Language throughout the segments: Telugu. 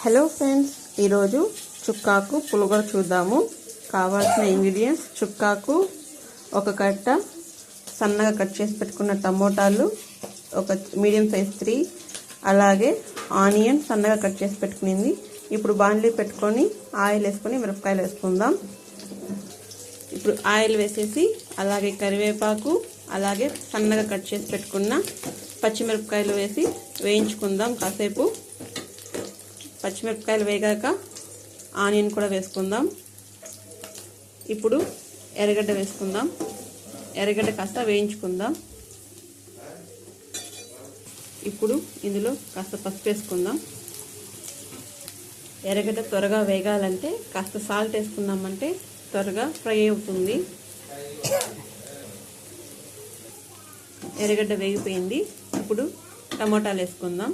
హలో ఫ్రెండ్స్, ఈరోజు చుక్కాకు పులిహోర చూద్దాము. కావాల్సిన ఇంగ్రీడియంట్స్: చుక్కాకు, ఒక కట్ట సన్నగా కట్ చేసి పెట్టుకున్న టమోటాలు, ఒక మీడియం సైజ్ 3, అలాగే ఆనియన్ సన్నగా కట్ చేసి పెట్టుకునింది. ఇప్పుడు బాండ్లీ పెట్టుకొని ఆయిల్ వేసుకొని మిరపకాయలు వేసుకుందాం. ఇప్పుడు ఆయిల్ వేసేసి అలాగే కరివేపాకు, అలాగే సన్నగా కట్ చేసి పెట్టుకున్న పచ్చిమిరపకాయలు వేసి వేయించుకుందాం కాసేపు. పచ్చిమిరపకాయలు వేగాక ఆనియన్ కూడా వేసుకుందాం. ఇప్పుడు ఎర్రగడ్డ వేసుకుందాం. ఎర్రగడ్డ కాస్త వేయించుకుందాం. ఇప్పుడు ఇందులో కాస్త పసుపు వేసుకుందాం. ఎర్రగడ్డ త్వరగా వేగాలంటే కాస్త సాల్ట్ వేసుకున్నామంటే త్వరగా ఫ్రై అవుతుంది. ఎర్రగడ్డ వేగిపోయింది. ఇప్పుడు టమోటాలు వేసుకుందాం.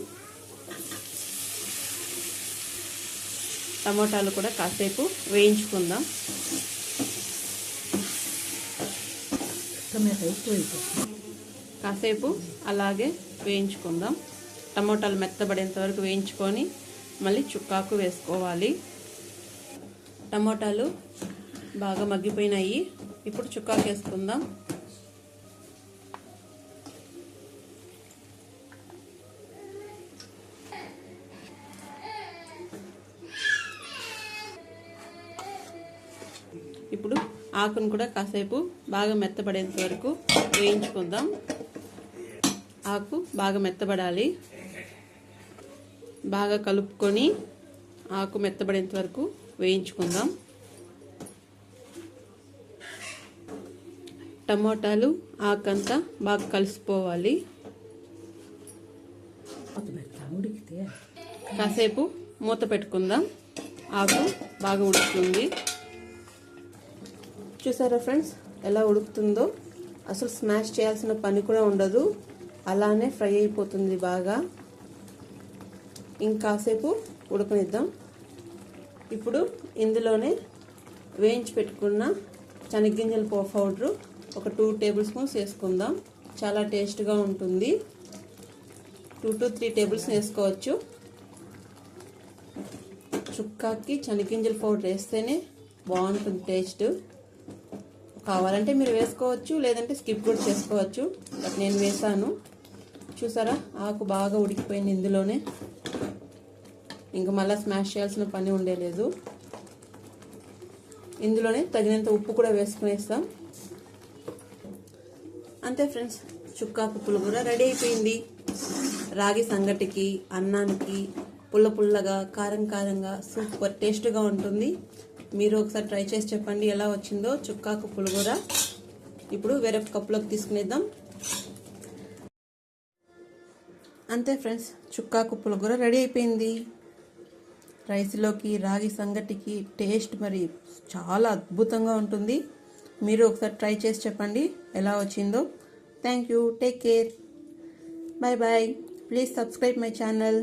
టమోటాలు కూడా కాసేపు వేయించుకుందాం. కాసేపు అలాగే వేయించుకుందాం. టమోటాలు మెత్తబడేంత వరకు వేయించుకొని మళ్ళీ చుక్కాకు వేసుకోవాలి. టమోటాలు బాగా మగ్గిపోయినాయి. ఇప్పుడు చుక్కాకు వేసుకుందాం. ఇప్పుడు ఆకును కూడా కాసేపు బాగా మెత్తబడేంత వరకు వేయించుకుందాం. ఆకు బాగా మెత్తబడాలి. బాగా కలుపుకొని ఆకు మెత్తబడేంత వరకు వేయించుకుందాం. టమోటాలు ఆకంతా బాగా కలిసిపోవాలి. కాసేపు మూత పెట్టుకుందాం. ఆకు బాగా ఉడుకుతుంది. చూసారా ఫ్రెండ్స్, ఎలా ఉడుకుతుందో? అసలు స్మాష్ చేయాల్సిన పని కూడా ఉండదు, అలానే ఫ్రై అయిపోతుంది బాగా. ఇంకాసేపు ఉడకనిద్దాం. ఇప్పుడు ఇందులోనే వేయించి పెట్టుకున్న శనగగింజల పౌడరు ఒక 2 టేబుల్ స్పూన్స్ వేసుకుందాం. చాలా టేస్ట్గా ఉంటుంది. 2 to 3 టేబుల్ స్పూన్స్ వేసుకోవచ్చు. చుక్కాకి శనగగింజల పౌడర్ వేస్తేనే బాగుంటుంది టేస్ట్. కావాలంటే మీరు వేసుకోవచ్చు, లేదంటే స్కిప్ కూడా చేసుకోవచ్చు. బట్ నేను వేసాను. చూసారా, ఆకు బాగా ఉడికిపోయింది ఇందులోనే. ఇంకా మళ్ళీ స్మాష్ చేయాల్సిన పని ఉండేలేదు. ఇందులోనే తగినంత ఉప్పు కూడా వేసుకునేస్తాం. అంతే ఫ్రెండ్స్, చుక్కాకు పులిహోర రెడీ అయిపోయింది. రాగి సంగటికి, అన్నానికి పుల్ల పుల్లగా, కారం కారంగా సూపర్ టేస్ట్గా ఉంటుంది. మీరు ఒకసారి ట్రై చేసి చెప్పండి ఎలా వచ్చిందో చుక్కాకు పులిహోర. ఇప్పుడు వేరే కప్పులోకి తీసుకునేద్దాం. అంతే ఫ్రెండ్స్, చుక్కాకు పులిహోర రెడీ అయిపోయింది. రైస్లోకి, రాగి సంగటికి టేస్ట్ మరి చాలా అద్భుతంగా ఉంటుంది. మీరు ఒకసారి ట్రై చేసి చెప్పండి ఎలా వచ్చిందో. Thank you. Take care. Bye bye. Please subscribe my channel.